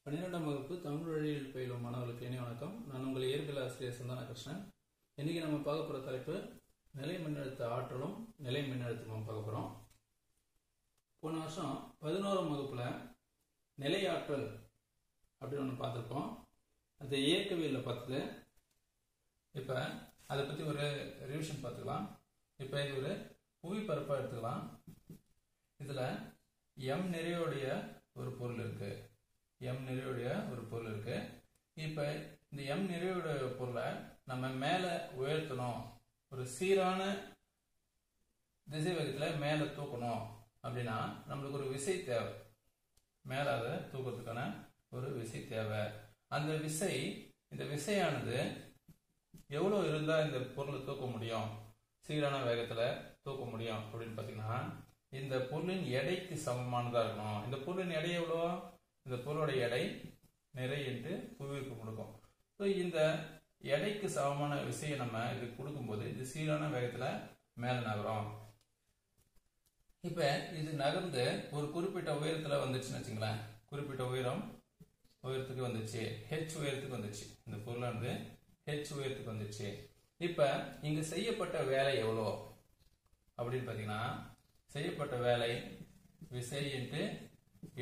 12ஆம் வகுப்பு தமிழ் வழியில் பயிலும் மாணவர்களுக்கு இனிய வணக்கம். நான் உங்கள் இயற்பியல் ஆசிரியர் சந்தான கிருஷ்ணன். இன்னைக்கு நம்ம பார்க்க போற தலைப்பு நிலை மின்னழுத்த ஆற்றலும் நிலை மின்னழுத்தமும் பார்க்க போறோம். போன வருஷம் 11ஆம் வகுப்புல நிலையாற்றல் அப்படின்னு ஒன்று பார்த்துருப்போம். அது இயக்கவியல்ல பார்த்தது. இப்ப அதை பத்தி ஒரு ரிவிஷன் பார்த்துக்கலாம். இப்ப இது ஒரு புவிப்பரப்பா எடுத்துக்கலாம். இதுல எம் நிறையுடைய ஒரு பொருள் இருக்கு. இப்ப இந்த எம் நிறையுடைய பொருளை நம்ம மேல உயர்த்தணும், ஒரு சீரான திசை வேகத்துல மேல தூக்கணும் அப்படின்னா நம்மளுக்கு ஒரு விசை தேவை. மேல அதை தூக்கிறதுக்கான ஒரு விசை தேவை. அந்த விசை, இந்த விசையானது எவ்வளவு இருந்தா இந்த பொருளை தூக்க முடியும், சீரான வேகத்துல தூக்க முடியும் அப்படின்னு பாத்தீங்கன்னா இந்த பொருளின் எடைக்கு சமமானதா இருக்கணும். இந்த பொருளின் எடை எவ்வளோ? இந்த பொருளோட எடை நிறை என்று புவியீர்ப்பு கொடுக்கும். இந்த எடைக்கு சமமான விசையை நம்ம இது கொடுக்கும்போது இது சீரான வேகத்துல மேல நகரும். இப்ப இது நகர்ந்து ஒரு குறிப்பிட்ட உயரத்துல வந்துச்சுன்னு வச்சுங்களேன். குறிப்பிட்ட உயரத்துக்கு வந்துச்சு, ஹெச் உயரத்துக்கு வந்துச்சு. இந்த பொருளானது ஹெச் உயரத்துக்கு வந்துச்சு. இப்ப இங்க செய்யப்பட்ட வேலை எவ்வளோ அப்படின்னு பாத்தீங்கன்னா, செய்யப்பட்ட வேலை விசை என்று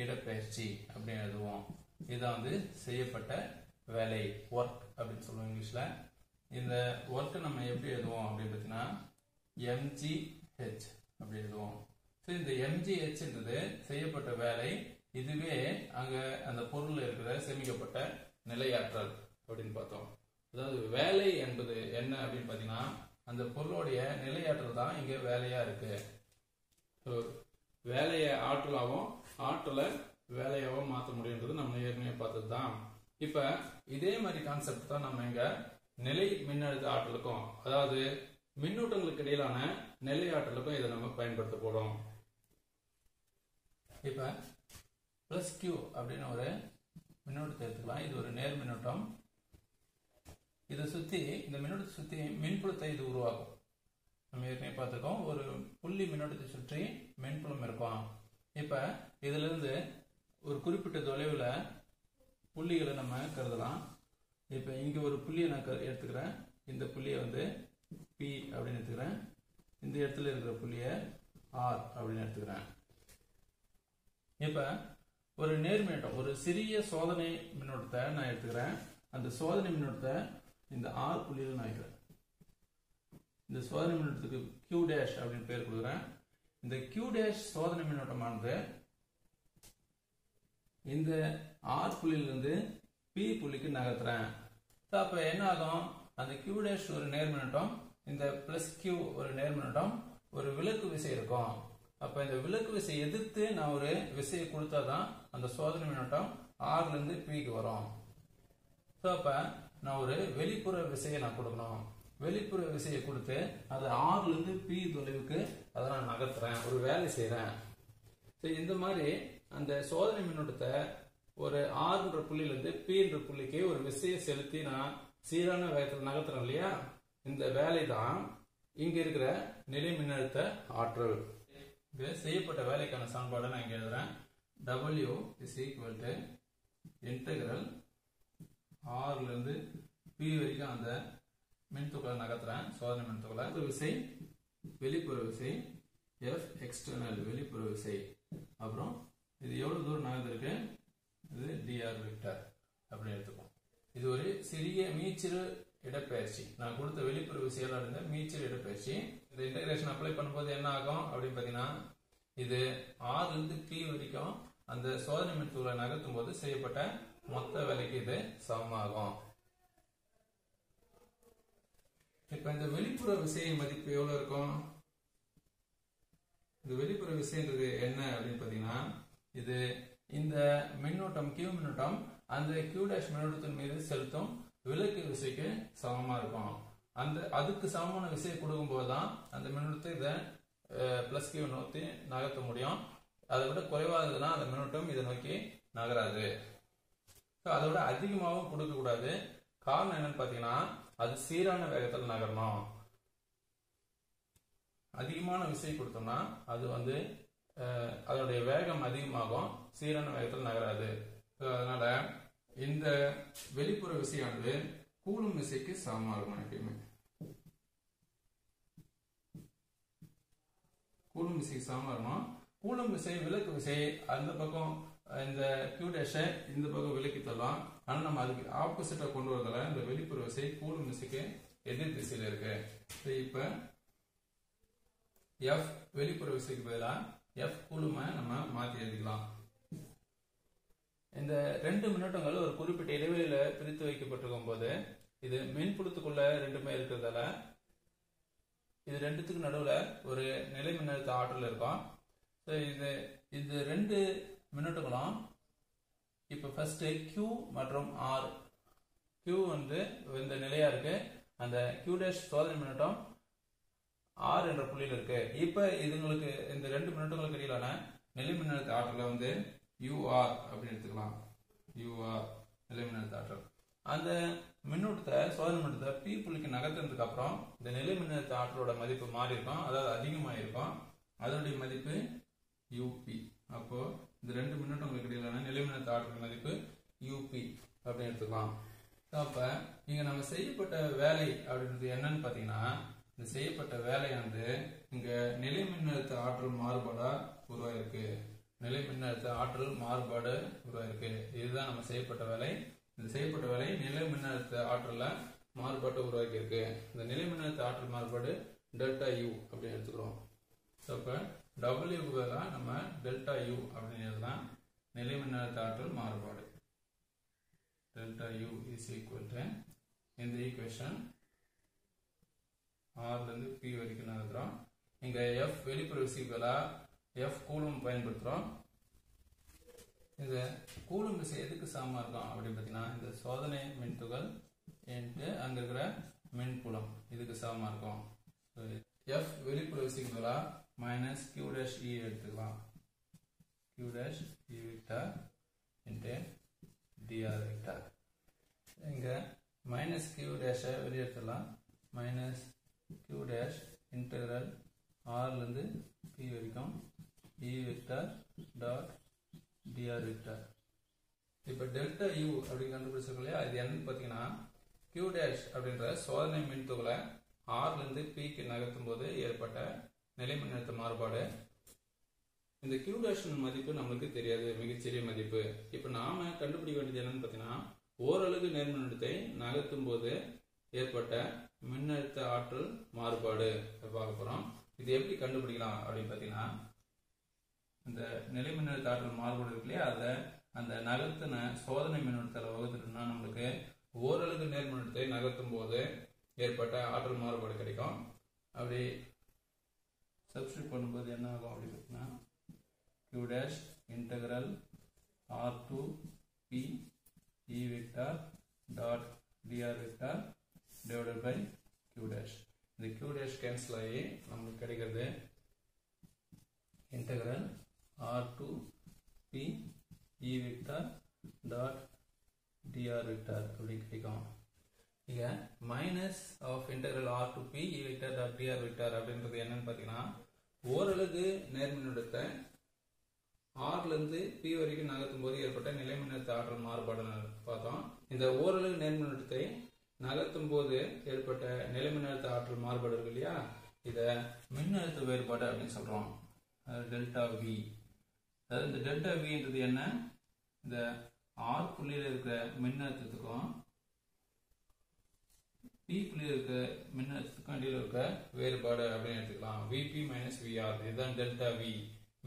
இடப்பெயர்ச்சி அப்படின்னு எழுதுவோம். இதுதான் வந்து செய்யப்பட்ட வேலை, ஒர்க் அப்படின்னு சொல்லுவோம் இங்கிலீஷ்ல. இந்த ஒர்க் நம்ம எப்படி எழுதுவோம் அப்படின்னு பார்த்தீங்கன்னா mgh அப்படி எழுதுவோம். இந்த mghன்றது செய்யப்பட்ட வேலை. இதுவே அங்க அந்த பொருள் இருக்கிற சேமிக்கப்பட்ட நிலையாற்றல் அப்படின்னு பார்த்தோம். அதாவது வேலை என்பது என்ன அப்படின்னு பார்த்தீங்கன்னா, அந்த பொருளுடைய நிலையாற்றல் தான் இங்க வேலையா இருக்கு. வேலையை ஆற்றலாகவும் ஆற்றலை வேலையாகவும் மாற்ற முடியுன்றது நம்ம ஏற்கனவே பார்த்தது தான். இப்ப இதே மாதிரி கான்செப்ட் தான் நம்ம இங்க நிலை மின்னழுத்த ஆற்றலுக்கும், அதாவது மின்னூட்டங்களுக்கு இடையிலான நிலை ஆற்றலுக்கும் இதை நம்ம பயன்படுத்த போறோம். இப்ப பிளஸ் கியூ அப்படின்னு ஒரு மின்னோட்டத்தை எடுத்துக்கலாம். இது ஒரு நேர் மின்னோட்டம். இதை சுத்தி, இந்த மின்னோட்டத்தை சுத்தி மின்புலத்தை இது உருவாக்கும். நம்ம ஏற்கனவே பார்த்துருக்கோம், ஒரு புள்ளி மின்னோட்டத்தை சுற்றி மின்புலம் இருக்கும். இப்ப இதுல இருந்து ஒரு குறிப்பிட்ட தொலைவுல புள்ளிகளை நம்ம கருதலாம். இப்ப இங்க ஒரு புள்ளியை நான் எடுத்துக்கிறேன். இந்த புள்ளியை வந்து பி அப்படின்னு எடுத்துக்கிறேன். இந்த இடத்துல இருக்கிற புள்ளிய ஆர் அப்படின்னு எடுத்துக்கிறேன். இப்ப ஒரு நேர் மின்னோட்டம், ஒரு சிறிய சோதனை மின்னோட்டத்தை நான் எடுத்துக்கிறேன். அந்த சோதனை மின்னோட்டத்தை இந்த ஆர் புள்ளியில நான் வைக்கிறேன். இந்த சோதனை மின்னோட்டத்துக்கு Q டேஷ் அப்படின்னு பேர் கொடுக்குறேன். இந்த Q டேஷ் சோதனை மின்னோட்டமானது இந்த ஆர் புள்ளியிலிருந்து பி புள்ளிக்கு நகர்த்துறேன். அப்ப என்ன ஆகும்? அந்த Q டேஷ் ஒரு நேர் மின்னோட்டம், இந்த பிளஸ் Q ஒரு நேர் மின்னோட்டம், ஒரு விலக்கு விசை இருக்கும். அப்ப இந்த விலக்கு விசை எதிர்த்து நான் ஒரு விசையை கொடுத்தாதான் அந்த சோதனை மின்னோட்டம் ஆர்ல இருந்து பிக்கு வரும். அப்ப நான் ஒரு வெளிப்புற விசையை நான் கொடுக்கணும். வெளிப்புற விசையை கொடுத்து அது ஆர்ல இருந்து பி தொலைவுக்கு அதை நான் நகர்த்துறேன், ஒரு வேலை செய்யறேன். இந்த மாதிரி அந்த சோதனை மின்னோட்டத்தை ஒரு ஆர்ன்ற புள்ளியில இருந்து பி என்ற புள்ளிக்கு ஒரு விசையை செலுத்தி நான் சீரான வேகத்தில் நகர்த்துறேன் இல்லையா? இந்த வேலை தான் இங்க இருக்கிற நிலை மின்னழுத்த ஆற்றல். செய்யப்பட்ட வேலைக்கான சமன்பாடை நான் இங்க எழுதுறேன். W is equal to integral ஆர்ல இருந்து பி வரைக்கும் அந்த மின்துகளை நகர்த்துறேன். சோதனை மின்துகளை விசை, வெளிப்புற விசை எஃப் எக்ஸ்டர்னல் வெளிப்புற விசை, அப்புறம் இது எவ்வளவு தூரம் நகர்ந்திருக்கு, இது dr வெக்டர் அப்படி எடுத்துப்போம். இது ஒரு சிறிய மீச்சிறு இடப்பெயர்ச்சி. நான் கொடுத்த வெளிப்புற விசையெல்லாம் இருந்த மீச்சிறு இடப்பெயர்ச்சி. இந்த இன்டகிரேஷன் அப்ளை பண்ணும்போது என்ன ஆகும் அப்படின்னு பாத்தீங்கன்னா, இது ஆர்ல இருந்து பி வரைக்கும் அந்த சோதனை மின்துகளை நகர்த்தும் போது செய்யப்பட்ட மொத்த வேலைக்கு இது சமமாகும். இப்ப இந்த வெளிப்புற விசையின் மதிப்பு எவ்வளவு இருக்கும்? இந்த வெளிப்புற விசைன்றது என்ன அப்படின்னு பாத்தீங்கன்னா, இது இந்த மின்னோட்டம் Q மின்னோட்டம் அந்த Q டேஷ் மின்னோட்டத்தின் மீது செலுத்தும் விலக்கு விசைக்கு சமமா இருக்கும். அதுக்கு சமமான விசையை கொடுக்கும் போதுதான் அந்த மின்னோட்டத்தை இதை பிளஸ் Q நோக்கி நகர்த்த முடியும். அதை விட குறைவாக அந்த மின்னோட்டம் இதை நோக்கி நகராது. அதை விட அதிகமாகவும் கொடுக்க கூடாது. காரணம் என்னன்னு பாத்தீங்கன்னா, அது சீரான வேகத்தில் நகரணும். அதிகமான விசை கொடுத்தோம்னா அது வந்து அதனுடைய வேகம் அதிகமாகும், சீரான வேகத்தில் நகராது. அதனால இந்த வெளிப்புற விசையானது கூலும் விசைக்கு சமமா இருக்கும். எப்பயுமே கூலும் விசைக்கு சமமா இருக்கணும். கூலும் விசை விலக்கு விசை அந்த பக்கம் இந்த Q' இந்த பக்கம் விலக்கி தரலாம். ஆனா நம்ம அதுக்கு ஆப்போசிட்டா கொண்டு வரதால இந்த வெளிப்புற விசை கூலும் விசைக்கு எதிர் திசையில இருக்கு. இப்ப F வெளிப்புற விசைக்கு பதிலா F கூலுமை நம்ம மாத்தி எழுதிக்கலாம். இந்த 2 மின்னோட்டங்கள் ஒரு குறிப்பிட்ட இடைவெளியில பிரித்து வைக்கப்பட்டிருக்கும் போது இது மின்புலத்துக்குள்ள ரெண்டுமே இருக்கிறதால இது ரெண்டுத்துக்கு நடுவுல ஒரு நிலை மின்னழுத்த ஆற்றல் இருக்கும். இது 2 மின்னோட்டங்களும் இப்ப ஃபர்ஸ்ட் Q மற்றும் R. Q வந்து இந்த நிலையா இருக்கு. அந்த Q' சோதனை மின்னோட்டம் R என்ற புள்ளியில் இருக்கு. இப்ப இதுங்களுக்கு இந்த 2 மின்னோட்டங்களுக்கு இடையிலான நிலை மின்னழுத்த ஆற்றலை வந்து UR அப்படின்னு எடுத்துக்கலாம். UR நிலை மின்னழுத்த ஆற்றல். அந்த மின்னோட்டத்தை சோதனை மின்னோட்டத்தை P புள்ளிக்கு நகர்த்தினதுக்கு அப்புறம் இந்த நிலை மின்னழுத்த ஆற்றலோட மதிப்பு மாறி இருக்கும். அதாவது அதிகமாக இருக்கும். அதனுடைய மதிப்பு UP. அப்போ இந்த 2 மின்னோட்டங்களுக்கு இடையிலான நிலை மின்னழுத்த ஆற்றல் மதிப்பு UP அப்படின்னு எடுத்துக்கலாம். அப்ப இங்க நம்ம செய்யப்பட்ட வேலை அப்படின்றது என்னன்னு பாத்தீங்கன்னா, இந்த செய்யப்பட்ட வேலையானது இங்க நிலை மின்னழுத்த ஆற்றல் மாறுபாடா உருவாயிருக்கு. நிலை மின்னழுத்த ஆற்றல் மாறுபாடு உருவாயிருக்கு. இதுதான் நம்ம செய்யப்பட்ட வேலை. இந்த செய்யப்பட்ட வேலை நிலை மின்னழுத்த ஆற்றல்ல மாறுபாட்டை உருவாக்கி இருக்கு. இந்த நிலை மின்னழுத்த ஆற்றல் மாறுபாடு டெல்டா U அப்படின்னு எடுத்துக்கிறோம். அப்ப W தான் நம்ம டெல்டா U அப்படின்னு எழுதலாம். நிலை மின்னழுத்த ஆற்றல் மாறுபாடு delta U is equal to இந்த ஈக்குவேஷன் R ல இருந்து P வரைக்கும் நகர்த்துறோம். இங்க F வெளிப்புற விசைக்கு F கூலும் பயன்படுத்துறோம். இந்த கூலும் விசை எதுக்கு சமமா இருக்கும் அப்படின்னு பாத்தீங்கன்னா, இந்த சோதனை மின்துகள் அங்க இருக்கிற மின்புலம் இதுக்கு சமமா இருக்கும். F வெளிப்புற விசைக்கு மைனஸ் Q' E எடுத்துக்கலாம். Q' E vector into dr vector. இங்க மைனஸ் Q' வெளியெடுத்துடலாம். மைனஸ் Q' இன்டெகிரல் R ல இருந்து P வரைக்கும் E vector dot dr vector. இப்ப டெல்டா U அப்படி கண்டுபிடிச்சிருக்கோம் இல்லையா, இது என்னன்னு பாத்தீங்கன்னா Q' அப்படின்ற சோதனை மின்துகளை R ல இருந்து P க்கு நகர்த்தும் போது ஏற்பட்ட நிலை மின்னழுத்த மாறுபாடு. இந்த Q' மதிப்பு நம்மளுக்கு தெரியாது, மிகச்சிறிய மதிப்பு. இப்ப நாம கண்டுபிடிக்க வேண்டியது என்னன்னு பாத்தீங்கன்னா, ஓரலகு நேர்மின்னழுத்தத்தை நகர்த்தும் போது ஏற்பட்ட மின்னழுத்த ஆற்றல் மாறுபாடு பார்க்க போறோம். இது எப்படி கண்டுபிடிக்கலாம் அப்படின்னு பாத்தீங்கன்னா, இந்த நிலை மின்னழுத்த ஆற்றல் மாறுபாடு இருக்கு இல்லையா, அதை அந்த நகர்த்தின சோதனை மின்னழுத்தத்தை வகுத்துட்டோம்னா நம்மளுக்கு ஓரலகு நேர்மின்னழுத்தத்தை நகர்த்தும் போது ஏற்பட்ட ஆற்றல் மாறுபாடு கிடைக்கும். அப்படி சப்ஸ்டிட்யூட் பண்ணும்போது என்ன ஆகும் அப்படி பார்த்தீங்கன்னா, Q' integral R to P E vector dot dr vector divided by Q'. இந்த Q' கேன்சல் ஆகி நமக்கு கிடைக்கிறது integral R to P E vector dot dr vector அப்படி கிடைக்கும். இங்க minus of integral R to P E vector dot dr vector அப்படின்றது என்னன்னு பாத்தீங்கன்னா, ஓரலகு நேர்மின்னழுத்தத்தை R ல இருந்து P வரைக்கும் நகர்த்தும் போது ஏற்பட்ட நிலை மின்னழுத்த ஆற்றல் மாறுபாடு பார்த்தோம். இந்த ஓரலகு நேர்மின்னழுத்தத்தை நகர்த்தும் போது ஏற்பட்ட நிலை மின்னழுத்த ஆற்றல் மாறுபாடு இருக்கு இல்லையா, இத மின்னழுத்த வேறுபாடு அப்படின்னு சொல்றோம். Delta V. அதாவது இந்த டெல்டா Vன்றது என்ன, இந்த R புள்ளியில இருக்கிற மின்னழுத்தத்துக்கும் P புள்ளியில் இருக்க மின்னழுத்தத்துக்கும் இடையில இருக்க வேறுபாடு அப்படின்னு எடுத்துக்கலாம். Vp minus VR. இதுதான் டெல்டா V,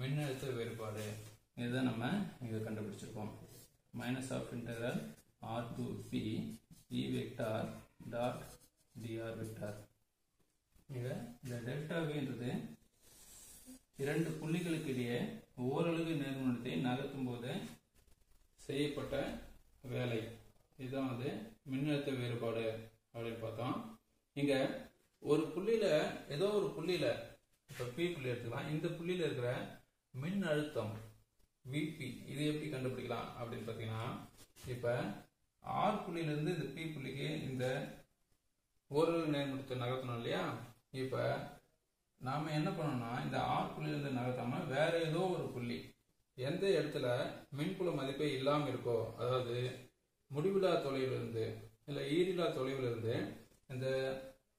மின்னழுத்த வேறுபாடு. இதுதான் நம்ம இங்க கண்டுபிடிச்சிருக்கோம். Minus of integral R to P E vector dot dr vector. இந்த டெல்டா Vன்றது இரண்டு புள்ளிகளுக்கு இடையே ஓரலகு நேர்மின்னழுத்தத்தை நகர்த்தும் போது செய்யப்பட்ட வேலை. இதுதான் வந்து மின்னழுத்த வேறுபாடு அப்படின்னு பார்த்தோம். இங்க ஒரு புள்ளியில ஏதோ ஒரு புள்ளியில இப்ப P புள்ளி எடுத்துக்கலாம். இந்த புள்ளியில இருக்கிற மின் அழுத்தம் Vp இது எப்படி கண்டுபிடிக்கலாம் அப்படின்னு பாத்தீங்கன்னா, இப்ப R புள்ளியில இருந்து இந்த P புள்ளிக்கு இந்த ஓரலகு நேர்மின்னழுத்தத்தை நகர்த்தணும் இல்லையா. இப்ப நாம என்ன பண்ணணும்னா, இந்த R புள்ளியில இருந்து நகர்த்தாம வேற ஏதோ ஒரு புள்ளி எந்த இடத்துல மின்புல மதிப்பே இல்லாமல் இருக்கோ, அதாவது முடிவில்லா தொலைவிலிருந்து இல்லை ஈரில்லா தொலைவிலிருந்து இந்த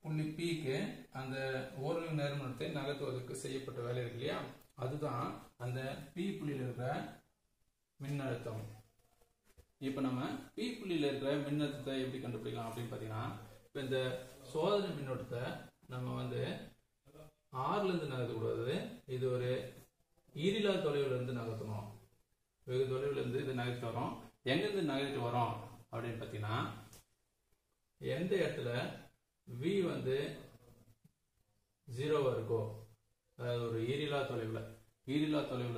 புள்ளி Pக்கு அந்த ஓரளவு நேர்மின்னூட்டத்தை நகர்த்துவதற்கு செய்யப்பட்ட வேலை இருக்கு இல்லையா, அதுதான் அந்த P புள்ளியில் இருக்கிற மின்னழுத்தம். இப்போ நம்ம P புள்ளியில் இருக்கிற மின்னழுத்தத்தை எப்படி கண்டுபிடிக்கலாம் அப்படின்னு பார்த்தீங்கன்னா, இப்போ இந்த சோதனை மின்னோட்டத்தை நம்ம வந்து ஆறுலேருந்து நகர்த்தக்கூடாது, இது ஒரு ஈரில்லா தொலைவிலிருந்து நகர்த்தணும். வெகு தொலைவிலிருந்து இது நகர்த்தி வரோம். எங்கேருந்து நகர்த்தி வரோம் அப்படின்னு பார்த்தீங்கன்னா, எந்த இடத்துல V வந்து 0 இருக்கோ, அதாவது ஒரு ஈரில்லா தொலைவில்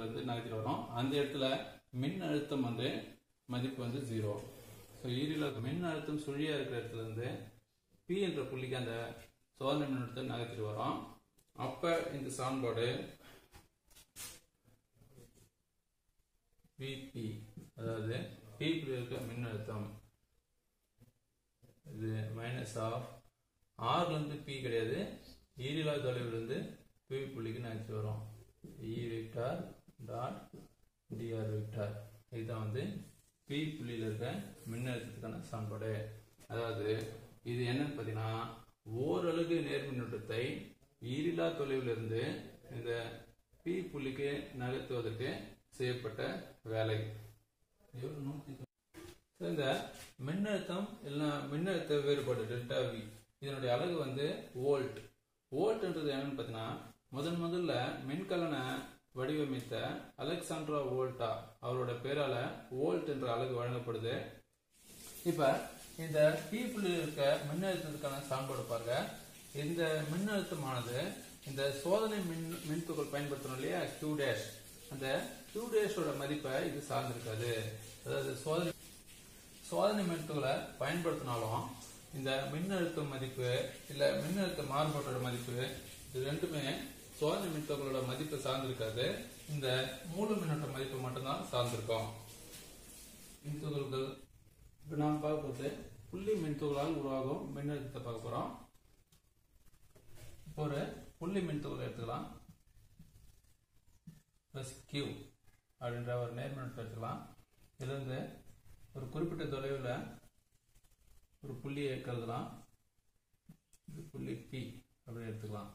இருந்து நகர்த்தி வரோம், அந்த இடத்துல மின் அழுத்தம் வந்து மதிப்பு வந்து 0. ஸோ ஈரில்லா மின் அழுத்தம் சுழியா இருக்கிற இடத்துல இருந்து P என்ற புள்ளிக்கு அந்த சோதனை மின்னழுத்தத்தை நகர்த்திட்டு வரோம். அப்ப இந்த சமன்பாடு Vp, அதாவது P புள்ளி இருக்கிற மின்னழுத்தம், இது மைனஸ் ஆஃப் ஆர்லேருந்து P கிடையாது, ஈரில்லா தொலைவிலிருந்து P புள்ளிக்கு நகர்த்தி வரும், E vector dot dr vector. இதுதான் வந்து P புள்ளியில் இருக்க மின்னழுத்தத்துக்கான சமன்பாடு. அதாவது இது என்னன்னு பார்த்தீங்கன்னா, ஓரலகு நேர்மின்னூட்டத்தை ஈரில்லா தொலைவிலிருந்து இந்த P புள்ளிக்கு நகர்த்துவதற்கு செய்யப்பட்ட வேலை. இந்த மின்னழுத்தம் இல்லைன்னா மின்னழுத்த வேறுபாடு டெல்டா V, இதனுடைய அலகு வந்து வோல்ட். வோல்ட்ன்றது என்னன்னு பார்த்தீங்கன்னா, முதல்ல மின்கலனை வடிவமைத்த அலெக்சாண்ட்ரா வோல்டா அவரோட பேரால வோல்ட் என்ற அலகு வழங்கப்படுது. இப்ப இந்த P புள்ளியில் இருக்க மின்னழுத்தத்துக்கான சமன்பாடு பாருங்க. இந்த மின்னழுத்தமானது இந்த சோதனை மின்துகள் பயன்படுத்தணும் இல்லையா, Q டேஷ், அந்த Q டேஷோட மதிப்பை இது சார்ந்திருக்காது. அதாவது சோதனை மின்துகளை பயன்படுத்தினாலும் இந்த மின்னழுத்த மதிப்பு இல்ல மின்னழுத்த மாறுபாட்டோட மதிப்பு இது ரெண்டுமே சோதனை மின்துகளோட மதிப்பை சார்ந்திருக்காது, இந்த மூல மின்னோட்ட மதிப்பு மட்டும்தான் சார்ந்திருக்கும். மின்துகள்கள் இப்ப நாம் பார்க்க போது புள்ளி மின்துகளால் உருவாகும் மின்னழுத்தத்தை பார்க்க போறோம். இப்போ ஒரு புள்ளி மின்துகளை எடுத்துக்கலாம், பிளஸ் Q அப்படின்ற ஒரு நேர்மின்னோட்டத்தை எடுத்துக்கலாம். இதுல இருந்து ஒரு குறிப்பிட்ட தொலைவில் ஒரு புள்ளியை கருதலாம், இது புள்ளி P அப்படி எடுத்துக்கலாம்.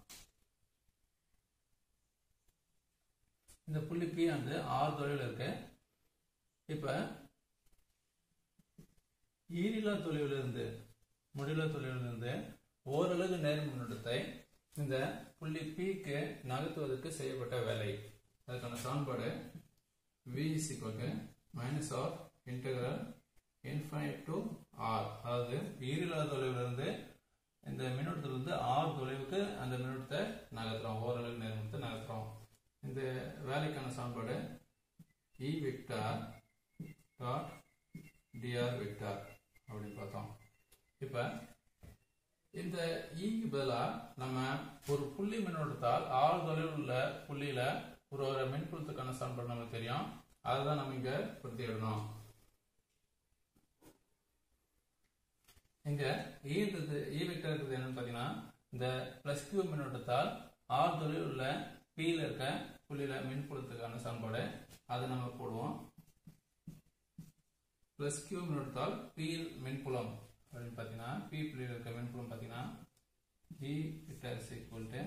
இந்த புள்ளி P வந்து R தொலைவில் இருக்கு. இப்ப ஈரில்லா தொலைவிலிருந்து முடிவில்லா தொலைவிலிருந்து ஓரலகு நேர்மின்னூட்டத்தை இந்த புள்ளி Pக்கு நகர்த்துவதற்கு செய்யப்பட்ட வேலை. அதுக்கான சமன்பாடு V is equal to minus of integral infinite to R, அதாவது ஈரில்லா தொலைவிலிருந்து இந்த மின்னோட்டத்திலிருந்து R தொலைவுக்கு அந்த மின்னோட்டத்தை நகர்த்துறோம், ஓரளவு நேர்மின்னூட்டத்தை நகர்த்துறோம். இந்த வேலைக்கான சமன்பாடு E vector dot dr vector அப்படின்னு பார்த்தோம். இப்ப இந்த ஈக்கு பதிலாக நம்ம ஒரு புள்ளி மின்னோட்டத்தால் R தொலைவில் உள்ள புள்ளியில ஒரு மின்புலத்துக்கான சமன்பாடு நமக்கு தெரியும், அதுதான் நம்ம இங்க பிரதியிடணும். இங்க E வெக்டர் இருக்குது என்னன்னு பாத்தீங்கன்னா, இந்த பிளஸ் Q மின்னோட்டத்தால் R தொலைவில் உள்ள P ல இருக்க புள்ளியில மின்புலத்துக்கான சமன்பாடு, அதை நம்ம போடுவோம். பிளஸ் Q மின்னோட்டத்தால் P மின்புலம் அப்படின்னு பாத்தீங்கன்னா, P புள்ளியில் இருக்க மின்புலம் பாத்தீங்கன்னா E vector is equal to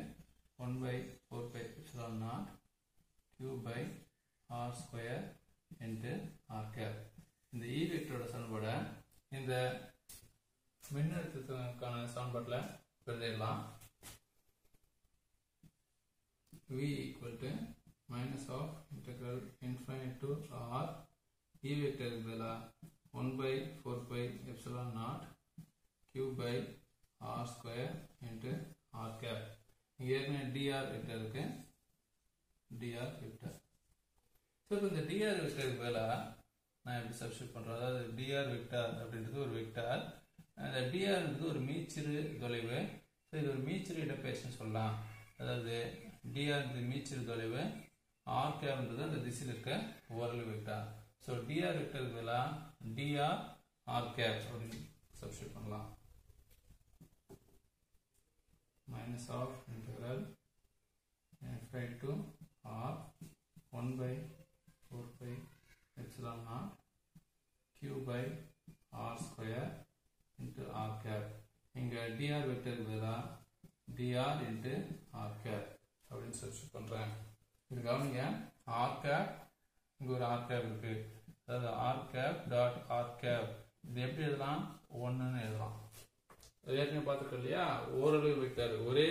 1/4 epsilon naught Q by R square into R cap. இந்த E வெக்டரோட சமன்பாடை இந்த மின்னழுத்தத்துக்கான சமன்பாட்டில் பிரதியிடலாம். V equal to minus of integral infinite to R E vector பதிலா 1/4 epsilon naught Q by R square into R cap. இங்க ஏற்கனவே dr vector இருக்கு, dr vector. So இந்த dr வெக்டருக்கு பதிலா நான் எப்படி சப்ஸ்டிட் பண்றேன், அதாவது dr வெக்டர் அப்படின்றது ஒரு வெக்டர், அந்த dr ஒரு மீச்சிறு தொலைவு. ஸோ இது ஒரு மீச்சிறு இடப்பெயர்ச்சின்னு சொல்லலாம். அதாவது dr மீச்சிறு தொலைவு, r கேப்ன்றது அந்த திசையில் இருக்க ஓரளவு வெக்டர். ஸோ dr வெக்டருக்கு பதிலாக dr r கேப் அப்படின்னு சப்ஸ்டிட் பண்ணலாம். minus of integral infinite to r 1/4 4 pi epsilon naught q by r square into r cap. இங்க dr வெக்டருக்கு பதிலா dr into r cap அப்படின்னு சப்ஸ்டிட்யூட் பண்றேன். இது கவனிங்க, r cap இங்க ஒரு r cap இருக்கு. அதாவது r cap dot r cap இது எப்படி எழுதலாம்? 1ன்னு எழுதலாம். ஏற்கனவே பார்த்துருக்கோம் இல்லையா, ஓரளவு வெக்டர் ஒரே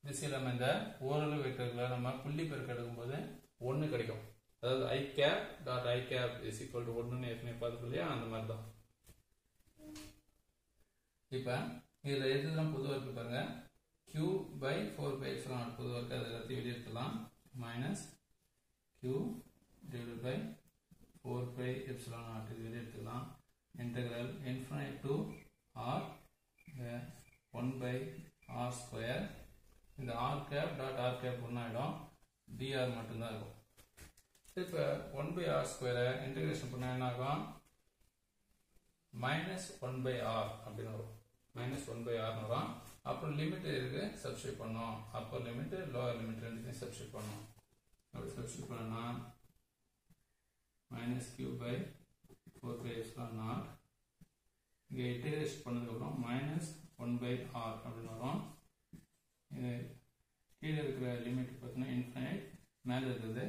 திசையில் அமைந்த ஓரளவு வெக்டர்களை நம்ம புள்ளி பெருக்க எடுக்கும்போது 1 கிடைக்கும். அதாவது i cap dot i cap is equal to 1ன்னு ஏற்கனவே பார்த்துருக்கோம் இல்லையா, அந்த மாதிரி தான். இப்போ இதில் எதுலாம் பொதுவாக இருக்கு பாருங்க, q by 4 pi epsilon naught பொதுவாக இருக்கு, அதை எல்லாத்தையும் வெளியே எடுத்துக்கலாம். Minus q divided by 4 pi epsilon naught இது வெளியே எடுத்துக்கலாம். integral infinite to r 1 by r square. இந்த r cap dot r cap ஒன்றாயிடும், dr மட்டும்தான் இருக்கும். இப்போ 1 by r square இன்டகிரேஷன் பண்ண என்ன ஆகும்? மைனஸ் 1 by r அப்படின்னு வரும். மைனஸ் 1 by r வரும். அப்புறம் லிமிட் இருக்கு, சப்ஸ்டிட்யூட் பண்ணோம். அப்பர் லிமிட் லோவர் லிமிட் ரெண்டுத்தையும் சப்ஸ்டிட்யூட் பண்ணோம். அப்படி சப்ஸ்டிட்யூட் பண்ணனா minus q by 4 pi epsilon naught இங்கே இன்டகிரேஷன் பண்ணதுக்கப்புறம் மைனஸ் 1 by r அப்படின்னு வரும். இது கீழே இருக்கிற லிமிட் பார்த்தீங்கன்னா இன்ஃபைனைட், மேலே இருக்கிறது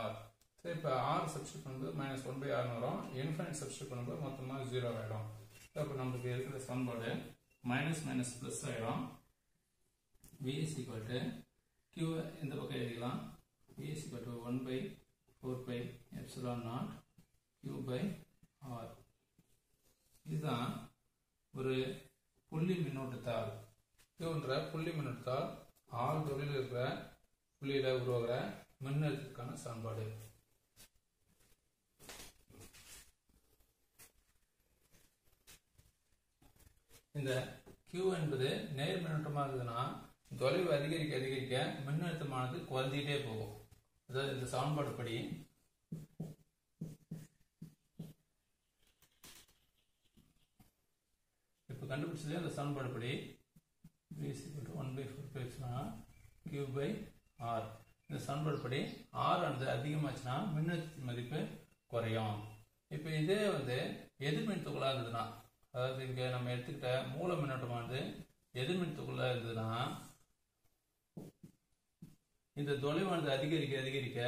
r. சரி, இப்போ r சப்ஸ்டிட்யூட் பண்ணும்போது மைனஸ் 1 by r வரும். இன்ஃபைனைட் சப்ஸ்டிட்யூட் பண்ணும்போது மொத்தமாக 0 ஆகிடும். அப்போ நமக்கு இருக்கிற சமன்பாடு மைனஸ் மைனஸ் ப்ளஸ் ஆகிடும். v is equal to q இந்த பக்கம் எழுதிக்கலாம். v is equal to 1 by 4 pi epsilon naught q by r. இதுதான் ஒரு புள்ளி மின்னோட்டத்தால், qன்ற புள்ளி மின்னோட்டத்தால் r தொலைவில் இருக்கிற புள்ளியில உருவாகிற மின்னழுத்தத்துக்கான சமன்பாடு. இந்த q என்பது நேர் மின்னோட்டமாக இருக்குதுன்னா தொலைவு அதிகரிக்க அதிகரிக்க மின்னழுத்தமானது குறைஞ்சிட்டே போகும். அதாவது இந்த சமன்பாடு படி இப்போ கண்டுபிடிச்சது அந்த சமன்பாடு படி v is equal to 1 by 4 pi epsilon naught q by r. இந்த சமன்பாடு படி r ஆனது அதிகமாச்சுன்னா மின்னழுத்த மதிப்பு குறையும். இப்போ இதே எதிர்மின் துகளாக இருந்ததுன்னா, அதாவது இங்கே நம்ம எடுத்துக்கிட்ட மூல மின்னோட்டமானது எதிர்மின் துகளாக இருந்ததுன்னா இந்த தொலைவானது அதிகரிக்க அதிகரிக்க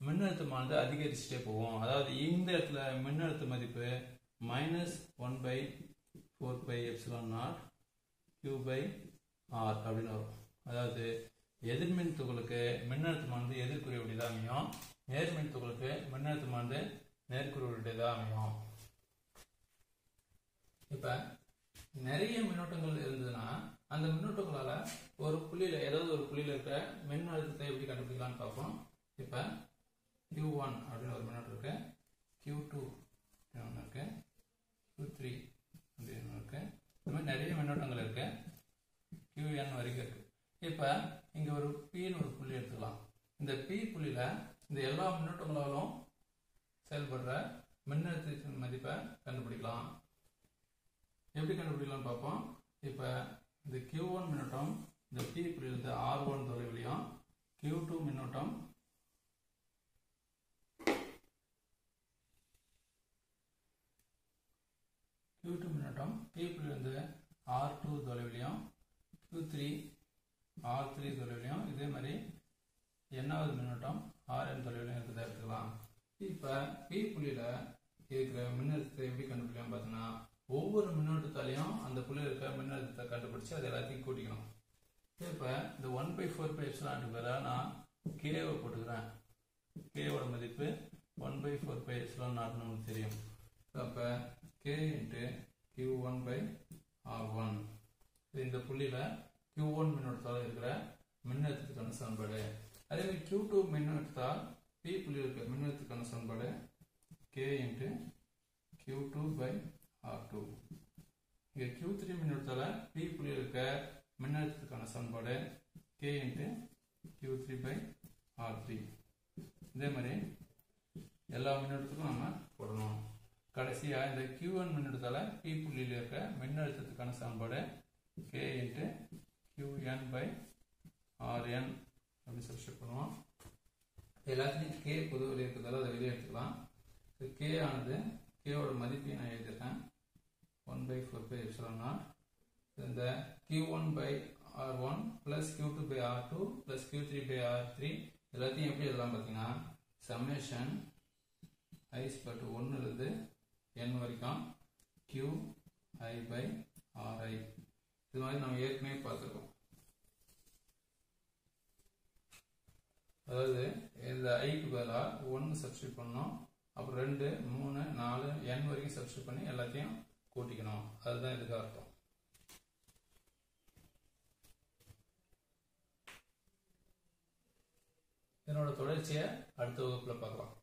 மின்னழுத்தமானது அதிகரிச்சுட்டே போகும். அதாவது இந்த இடத்துல மின்னழுத்த மதிப்பு minus 1 by 4 pi epsilon naught q by r அப்படின்னு வரும். அதாவது எதிர்மின் துகளுக்கு மின்னழுத்தமானது எதிர்குறியுடையதாக அமையும், நேர்மின் துகளுக்கு மின்னழுத்தமானது நேர்குறியுடையதாக அமையும். இப்ப நிறைய மின்னோட்டங்கள் இருந்ததுன்னா அந்த மின்னோட்டங்களால ஒரு புள்ளியில ஏதாவது ஒரு புள்ளியில இருக்க மின்னழுத்தத்தை எப்படி கண்டுபிடிக்கலாம்னு பார்ப்போம். இப்ப q1 அப்படின்னு ஒரு மின்னோட்டம் இருக்கு, q2 ஒன்று இருக்கு, q3 அப்படின்னு இருக்கு. இந்த மாதிரி நிறைய மின்னோட்டங்கள் இருக்கு, qn வரைக்கும் இருக்கு. இப்ப இங்க ஒரு pன்னு ஒரு புள்ளி எடுத்துக்கலாம். இந்த p புள்ளியில இந்த எல்லா மின்னோட்டங்களாலும் செயல்படுற மின்னழுத்தத்தின் மதிப்பை கண்டுபிடிக்கலாம். எப்படி கண்டுபிடிக்கலாம் பார்ப்போம். இப்ப இந்த q1 மின்னோட்டம் இந்த p புள்ளியிலிருந்து r1 தொலைவிலையும், q2 மின்னோட்டம் p புள்ளியிலிருந்து r2 தொலைவிலையும், q3 r3 தொலைவிலையும், இதே மாதிரி என்னாவது மின்னோட்டம் rn தொலைவிலையும் இருக்கிறத எடுத்துக்கலாம். இப்ப p புள்ளியில இருக்கிற மின்னழுத்தத்தை எப்படி கண்டுபிடிக்கலாம் பார்த்தீங்கன்னா, ஒவ்வொரு மின்னோட்டத்தாலையும் அந்த புள்ளியில் இருக்கிற மின்னழுத்தத்தை கண்டுபிடிச்சு அது எல்லாத்தையும் கூட்டிக்கணும். இப்ப இந்த 1 by 4 pi epsilon naught நான் k போட்டுக்கிறேன். k ஓட மதிப்பு 1 by 4 pi epsilon naught நமக்கு தெரியும். அப்ப k into q1 by r1 இந்த புள்ளியில q1 மின்னோட்டத்தால் இருக்கிற மின்னழுத்தத்துக்கான சமன்பாடு. அதே மாதிரி q2 மின்னழுத்தத்தால் p புள்ளியில் இருக்கிற மின்னழுத்தத்துக்கான சமன்பாடு k into q2 by r2. இங்க q3 மின்னழுத்தத்தால p புள்ளியில் இருக்க மின்னழுத்தத்துக்கான சமன்பாடு k into q3 by r3. இதே மாதிரி எல்லா மின்னழுத்தத்துக்கும் நம்ம போடணும். கடைசியா இந்த q1 மின்னழுத்தத்தால p புள்ளியில் இருக்க மின்னழுத்தத்துக்கான சமன்பாடு k into qn by rn அப்படி சப்ஸ்டிட்யூட் பண்ணுவோம். எல்லாத்துலேயும் கே பொது வெளியே இருக்கிறதால அதை வெளியே எடுத்துக்கலாம். கே ஆனது கேவோட மதிப்பையும் நான் எழுதியிருக்கேன் 1/4πε0. இந்த Q1/R1 + Q2/R2 + Q3/R3 எல்லாத்தையும் எப்படி எழுதலாம் பார்த்தீங்கன்னா சம்மேஷன் i = 1 இருந்து n வரைக்கும் QI/RI. இது மாதிரி நம்ம ஏற்கனவே பார்த்துருக்கோம். அதாவது இந்த ஐக்கு பதிலாக 1 சப்ஸ்டியூட் பண்ணோம், அப்புறம் 2 3 4 n வரைக்கும் சப்ஸ்டியூட் பண்ணி எல்லாத்தையும் கூட்டிக்கணும். அதுதான் இதுக்கு அர்த்தம். இதனோட தொடர்ச்சியை அடுத்த வகுப்புல பார்க்கலாம்.